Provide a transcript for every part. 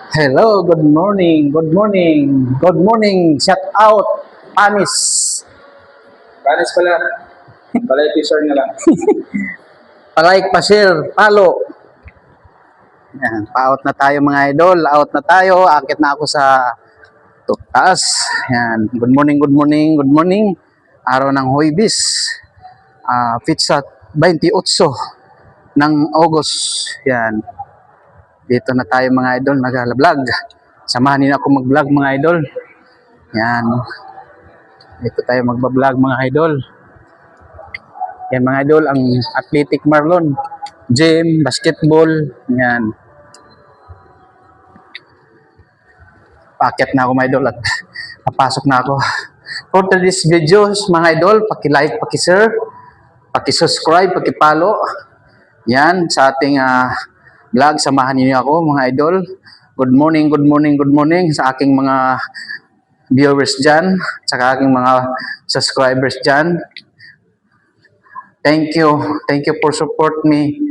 Hello, good morning, good morning, good morning. Shout out, Panis. Panis pala. Pala episode na lang. Palike, pa-share, follow. Yan, pa-out na tayo mga idol. Out na tayo. Akit na ako sa taas. Yan, good morning, good morning, good morning. Araw ng Huwebes. Pizza 28 ng August. Yan. Dito na tayo mga idol, nag-vlog. Samahan niyo ako mag-vlog mga idol. Yan. Dito tayo mag-vlog mga idol. Yan mga idol, ang Athletic Marlon. Gym, basketball. Yan. Paakyat na ako mga idol at papasok na ako. For today's videos mga idol, paki-like, paki-share, paki-subscribe, paki-follow. Yan, sa ating vlog, samahan niyo ako mga idol. Good morning, good morning, good morning sa aking mga viewers dyan, sa aking mga subscribers dyan. Thank you for support me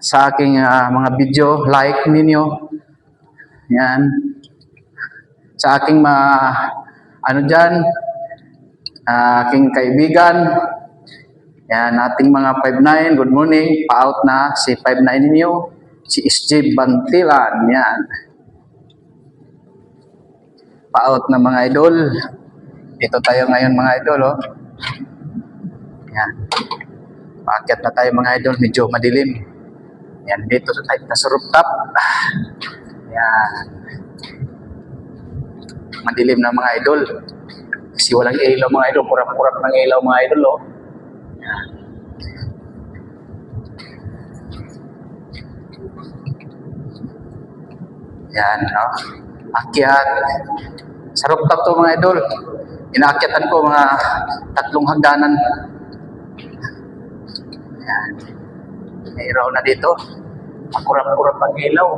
sa aking mga video, like ninyo. Yan. Sa aking mga dyan, aking kaibigan. Yan, ating mga 5'9", good morning. Pa-out na si 5'9" ninyo. Si SJ Bantilan, yan. Pa-out na mga idol. Dito tayo ngayon mga idol, oh. Yan. Paakyat na tayo mga idol, medyo madilim. Yan, dito sa rooftop. Yan. Madilim na mga idol. Kasi walang ilaw mga idol, purap-purap ng ilaw mga idol, oh. Yan. Yan, no? Akyat. Sa rooftop to mga idol. Inaakyatan ko mga 3 hagdanan. Yan. May ilaw na dito. Akurap-kurap ang ilaw.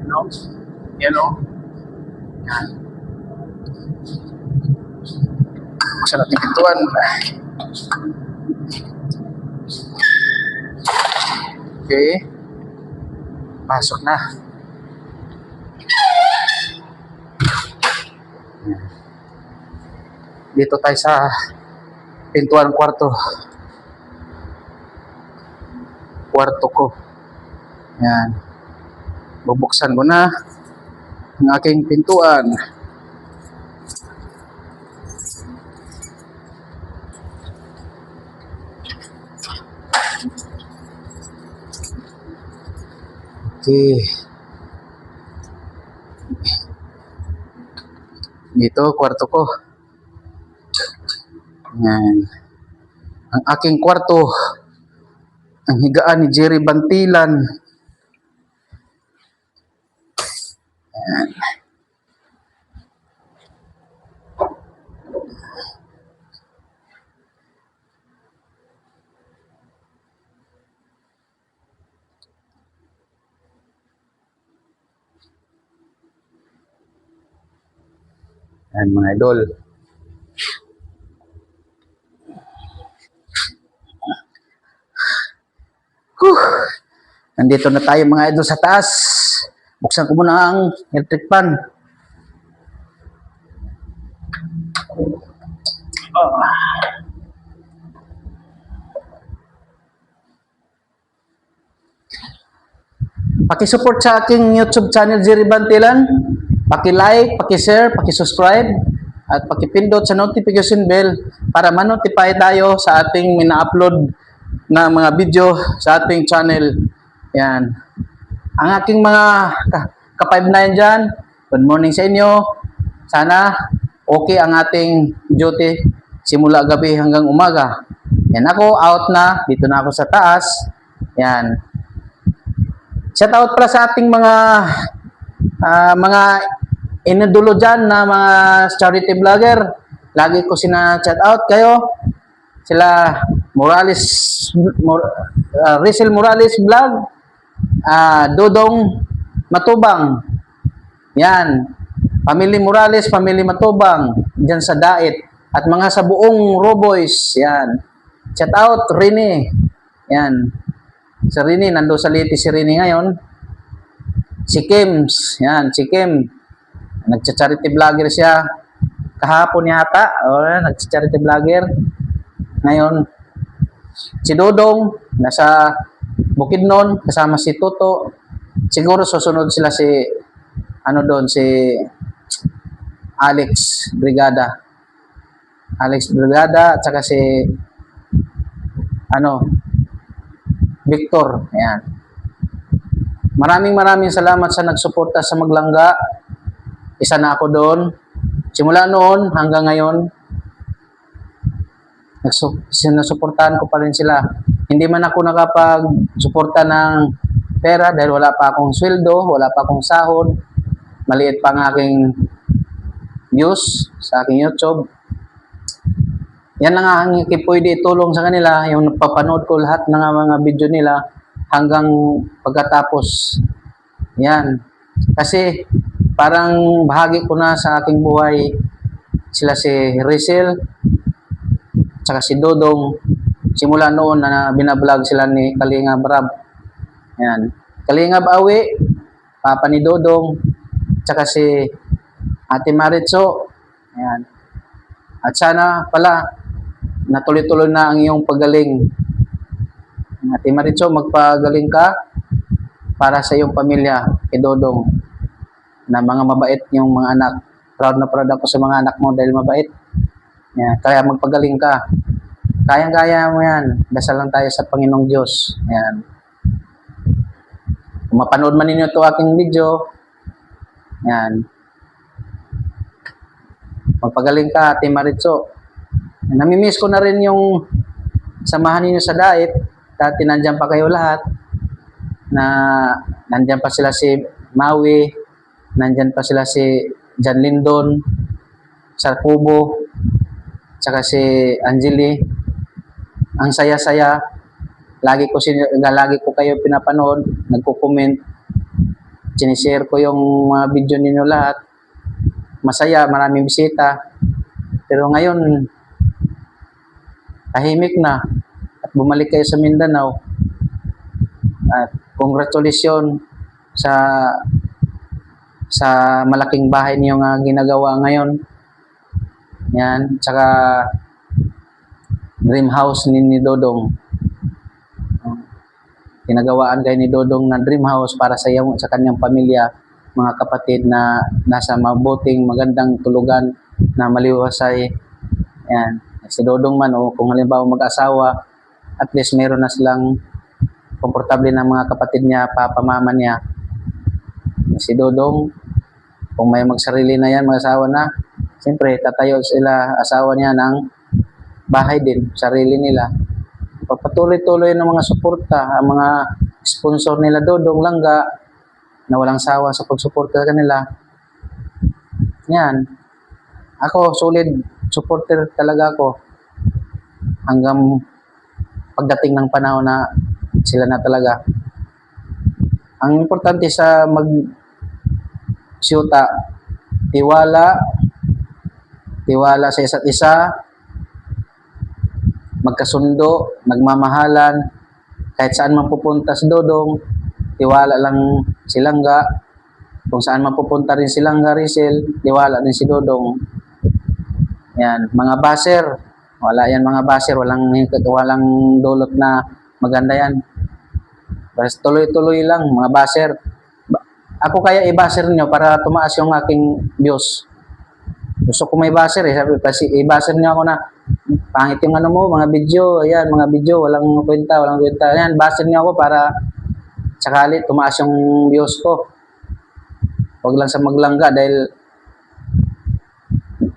No? Yan, no? Yan. Buksan natin pintuan. Okay. Pasok na. Dito tayo sa pintuan kwarto. Kwarto ko. Yan. Bubuksan ko na ang aking pintuan. Okay. Dito, kwarto ko. Yan. Ang aking kwarto, ang higaan ni Jerry Bantilan. Yan. Yan mga idol. Nandito na tayo mga idol sa taas. Buksan ko muna ang electric fan. Paki-support sa aking YouTube channel Jerry Bantilan. Paki-like, paki-share, paki-subscribe at paki-pindot sa notification bell para ma-notify tayo sa ating mina-upload na mga video sa ating channel. Yan. Ang aking mga ka-5'9" dyan, good morning sa inyo. Sana okay ang ating duty simula gabi hanggang umaga. Yan, ako out na. Dito na ako sa taas. Yan. Shout out pala sa ating mga inadulo dyan na mga charity vlogger. Lagi ko sina-shout out kayo. Sila Rizal Morales Vlog, Dodong Matubang. Yan. Family Morales, Family Matubang dyan sa Dait. At mga sa buong Roboys. Yan. Shout out Rini. Yan. Si Rini, nando sa Liti si Rini ngayon. Si Kims, yan, si Kim. Nagcha-charity vlogger siya. Kahapon yata, nagcha-charity vlogger. Ngayon, si Dodong, nasa Bukidnon, kasama si Toto. Siguro susunod sila si, si Alex Brigada. Alex Brigada, at saka si, Victor. Ayan. Maraming salamat sa nagsuporta sa Maglangga. Isa na ako doon. Simula noon hanggang ngayon, sinusuportahan ko pa rin sila. Hindi man ako nakapag-suporta ng pera dahil wala pa akong sweldo, wala pa akong sahod, maliit pa ang aking views sa aking YouTube. Yan lang ang pwede itulong sa kanila, yung napapanood ko lahat ng mga video nila hanggang pagkatapos. Yan. Kasi parang bahagi ko na sa aking buhay sila si Rizal tsaka si Dodong. Simula noon na binablog sila ni Kalingap Rab. Yan. Kalingap Awi, papa ni Dodong, tsaka si Ate Maritzo. Yan. At sana pala natuloy-tuloy na ang iyong paggaling. Ate Maritzo, magpagaling ka para sa iyong pamilya, kay Dodong, na mga mabait yung mga anak. Proud na proud ako sa mga anak mo dahil mabait. Yan. Kaya magpagaling ka. Kayang-kaya mo yan. Dasal lang tayo sa Panginoong Diyos. Yan. Kung mapanood man ninyo ito aking video, yan. Magpagaling ka, Ate Maritzo. Namimiss ko na rin yung samahan ninyo sa diet. Dati nandyan pa kayo lahat. Nandyan pa sila si Maui, nandyan pa sila si John Lindon, Sarkubo, tsaka si Angeli. Ang saya-saya. Lagi ko kayo pinapanood, nagko-comment. Sinishare ko yung mga video ninyo lahat. Masaya, maraming bisita. Pero ngayon, tahimik na at bumalik kayo sa Mindanao. At congratulations sa malaking bahay niyo nga ginagawa ngayon. Yan, tsaka dream house ni Dodong. Ginagawaan kayo ni Dodong na dream house para sa kanyang pamilya, mga kapatid na nasa mabuting, magandang tulugan na maliwasay. Yan. Si Dodong man, kung halimbawa mag-asawa, at least meron na silang komportable na mga kapatid niya, papa, mama niya. Si Dodong, kung may magsarili na yan, mag-asawa na, siyempre, tatayo sila, asawa niya ng bahay din, sarili nila. Papatuloy-tuloy ng mga suporta, ang mga sponsor nila Dodong Langga, na walang sawa sa pagsuporta sa kanila. Yan. Ako, solid supporter talaga ako hanggang pagdating ng panahon na sila na talaga. Ang importante sa mag-syuta, tiwala sa isa't isa, magkasundo, nagmamahalan, kahit saan man pupunta si Dodong, tiwala lang si Langga. Kung saan man pupunta rin si Langga Rizal, tiwala din si Dodong. Yan, mga baser, wala yan mga baser, walang dulot na maganda yan. Basta tuloy-tuloy lang, mga baser. Ako kaya i-baser nyo para tumaas yung aking views. Gusto ko may baser sabi kasi i-baser nyo ako na pangit yung mga video, ayan, mga video, walang kwenta. Ayan, baser nyo ako para sakali tumaas yung views ko. Huwag lang sa Maglangga dahil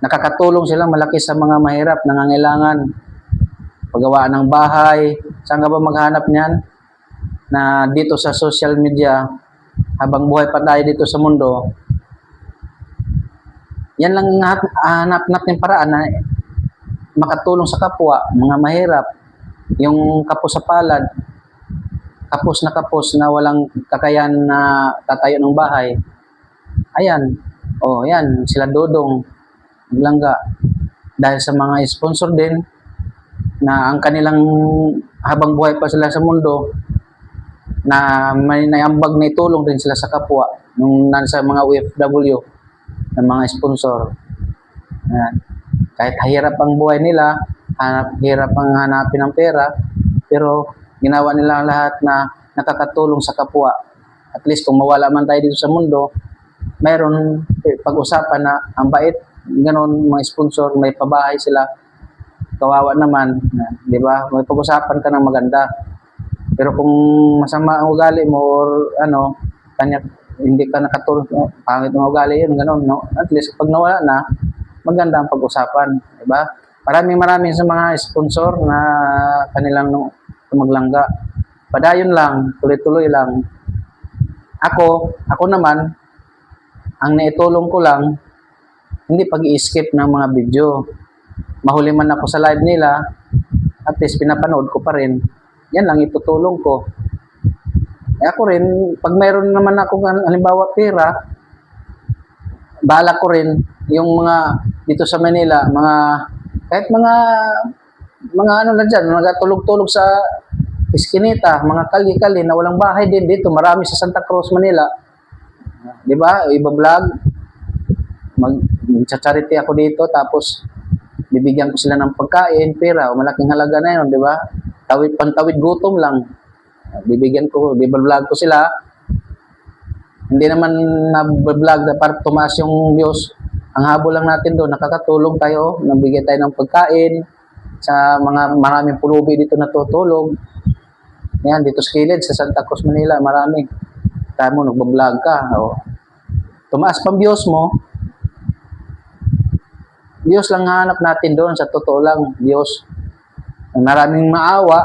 nakakatulong sila malaki sa mga mahirap, nangangailangan. Paggawaan ng bahay, saan ka ba maghanap niyan? Na dito sa social media, habang buhay pa tayo dito sa mundo, yan lang hanap natin paraan na makatulong sa kapwa, mga mahirap, yung kapos sa palad, kapos na walang kakayan na tatayo ng bahay. Ayan, yan, sila Dodong Langga. Dahil sa mga sponsor din, na ang kanilang habang buhay pa sila sa mundo, na may naiambag na itulong din sila sa kapwa nung nasa mga OFW ng mga sponsor. Yan. Kahit hirap ang buhay nila, hirap ang hanapin ng pera, pero ginawa nila lahat na nakakatulong sa kapwa. At least kung mawala man tayo dito sa mundo, mayroon pag-usapan na ang bait, ganon, mga sponsor, may pabahay sila, kawawa naman, di ba? May pag-usapan ka ng maganda. Pero kung masama ang ugali mo or ano, hindi ka nakatulong, pangit ang ugali yun, ganon, no? At least pag nawala na, maganda ang pag-usapan, di ba? Maraming sa mga sponsor na kanilang maglangga. Padayon lang, tuloy-tuloy lang. Ako naman, ang naitulong ko lang, hindi pag-i-skip ng mga video. Mahuli man ako sa live nila, at least pinapanood ko pa rin. Yan lang itutulong ko. Ako rin, pag mayroon naman ako, halimbawa pera, balak ko rin yung mga dito sa Manila, kahit mga ano na dyan, mga tulog-tulog sa iskinita, mga kali-kali na walang bahay din dito, marami sa Santa Cruz, Manila. Di ba? Iba-vlog, mag-charity ako dito, tapos bibigyan ko sila ng pagkain, pera, malaking halaga na yun, di ba? Pantawid gutom lang. Bibigyan ko, vlog ko sila. Hindi naman na-vlog na para tumaas yung views. Ang habol lang natin doon, nakakatulong tayo, nabigyan tayo ng pagkain sa mga maraming pulubi dito natutulog. Yan, dito sa kilid, sa Santa Cruz, Manila, marami. Kaya mo, nagbablog ka. O. Tumaas pang views mo, views lang hanap natin doon, sa totoo lang, views. Maraming maawa,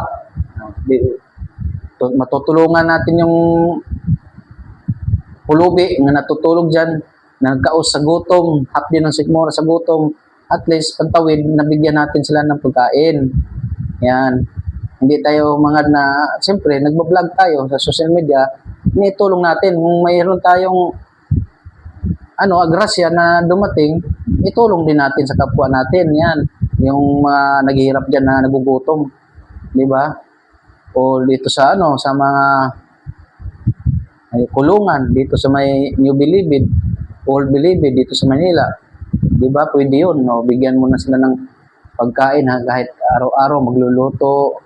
matutulungan natin yung pulubi na natutulog dyan, nagkaos sa gutom, hapdi ng sigmura sa gutom, at least pantawid, nabigyan natin sila ng pagkain. Yan. Hindi tayo mga na, siyempre, nagbablog tayo sa social media, itulong natin. Kung mayroon tayong agrasya na dumating, itulong din natin sa kapwa natin. Yan. Yung naghihirap dyan na nagugutom. Di ba? O dito sa sa mga kulungan, dito sa may New Bilibid, Old Bilibid, dito sa Manila. Di ba? Pwede yun. No? Bigyan mo na sila ng pagkain, kahit araw-araw magluluto.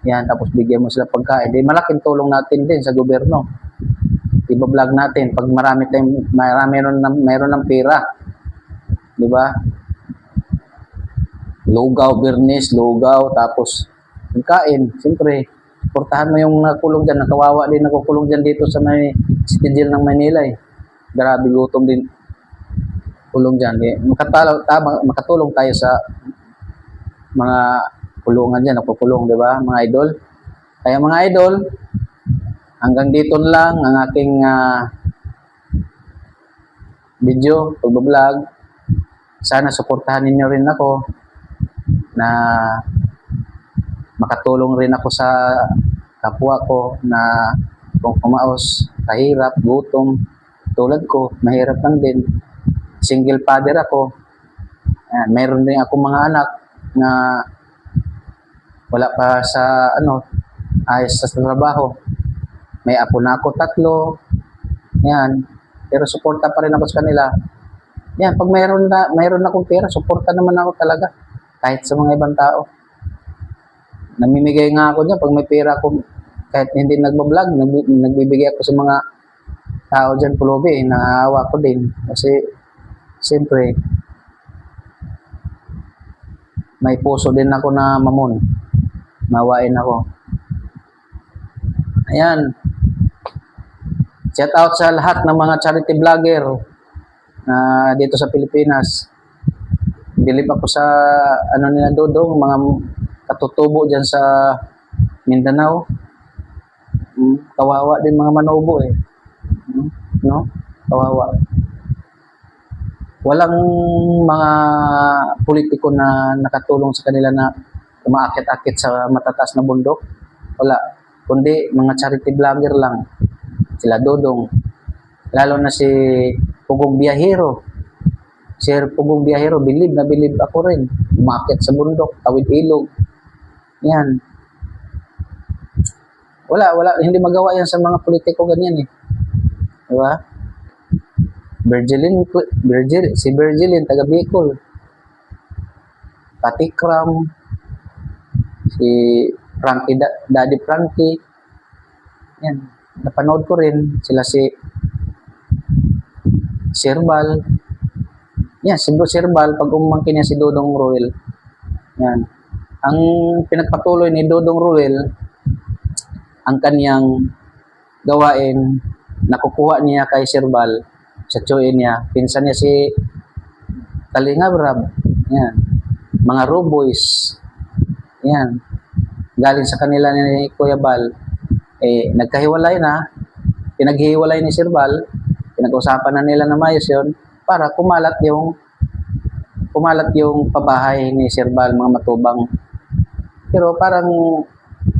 Yan, tapos bigyan mo sila pagkain. Di malaking tulong natin din sa gobyerno. Iba-vlog natin pag mayroon ng pera. Di ba? Lugaw, Bernes, lugaw, tapos pagkain. Siyempre, portahan mo yung nakulong dyan. Nakawawa din nakukulong dyan dito sa may City Jail ng Manila eh. Grabe, gutom din. Kulong dyan. Makatulong tayo sa mga kulungan dyan, nakukulong, di ba, mga idol? Kaya mga idol, hanggang dito lang ang aking video, pag-vlog. Sana suportahan ninyo rin ako na makatulong rin ako sa kapwa ko na kung kumaos, kahirap, gutom, tulad ko, mahirap lang din. Single father ako. Ayan, mayroon din ako mga anak na wala pa sa ayos sa trabaho. May apo na ako 3. Yan. Pero suporta pa rin ako sa kanila. Yan, pag mayroon akong pera, suporta naman ako talaga. Kahit sa mga ibang tao. Namimigay nga ako dyan. Pag may pera ako, kahit hindi nagbablog, nagbibigay ako sa mga tao dyan, pulubi. Naawa ko din. Kasi, siyempre, may puso din ako na mamon. Mawain ako. Ayan. Shout out sa lahat ng mga charity vlogger dito sa Pilipinas. Bilib ako sa nila Dodong, mga katutubo dyan sa Mindanao. Kawawa din mga manobo eh. No? Kawawa. Walang mga politiko na nakatulong sa kanila na umaakit-akit sa matataas na bundok. Wala. Kundi mga charity vlogger lang. Sila Dodong. Lalo na si Pugong Biyahero. Sir Pugong Biyahero, bilib na bilib ako rin. Umaakit sa bundok, tawid ilog. Yan. Wala, hindi magawa yan sa mga politiko ganyan eh. Di ba? Si Virgilin, taga Bicol. Katikram, si Daddy Frankie. Yan, napanood ko rin. Sila si Sirbal. Yan, si Sirbal, pag umangkin niya si Dodong Ruel. Yan. Ang pinagpatuloy ni Dodong Ruel, ang kanyang gawain, nakukuha niya kay Sirbal, sa tsuin niya. Pinsan niya si Kalinga Brab. Yan. Mga Roboys. Yan. Galing sa kanila ni Kuya Bal. Nagkahiwalay na. Pinaghihiwalay ni Sirbal. Pinag-usapan na nila na mayos yun para kumalat yung pabahay ni Sirbal, mga matubang. Pero parang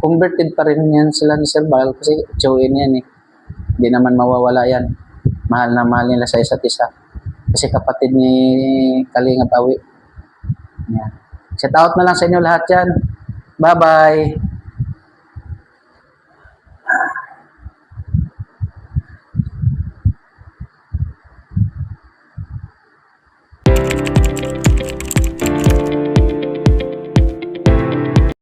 converted pa rin yan sila ni Sirbal kasi tsuin yan eh. Hindi naman mawawala yan. Mahal na mahal nila sa isa't isa. Kasi kapatid ni Kalinga Pawi. Yan. Shout out na lang sa inyo lahat yan. Bye-bye.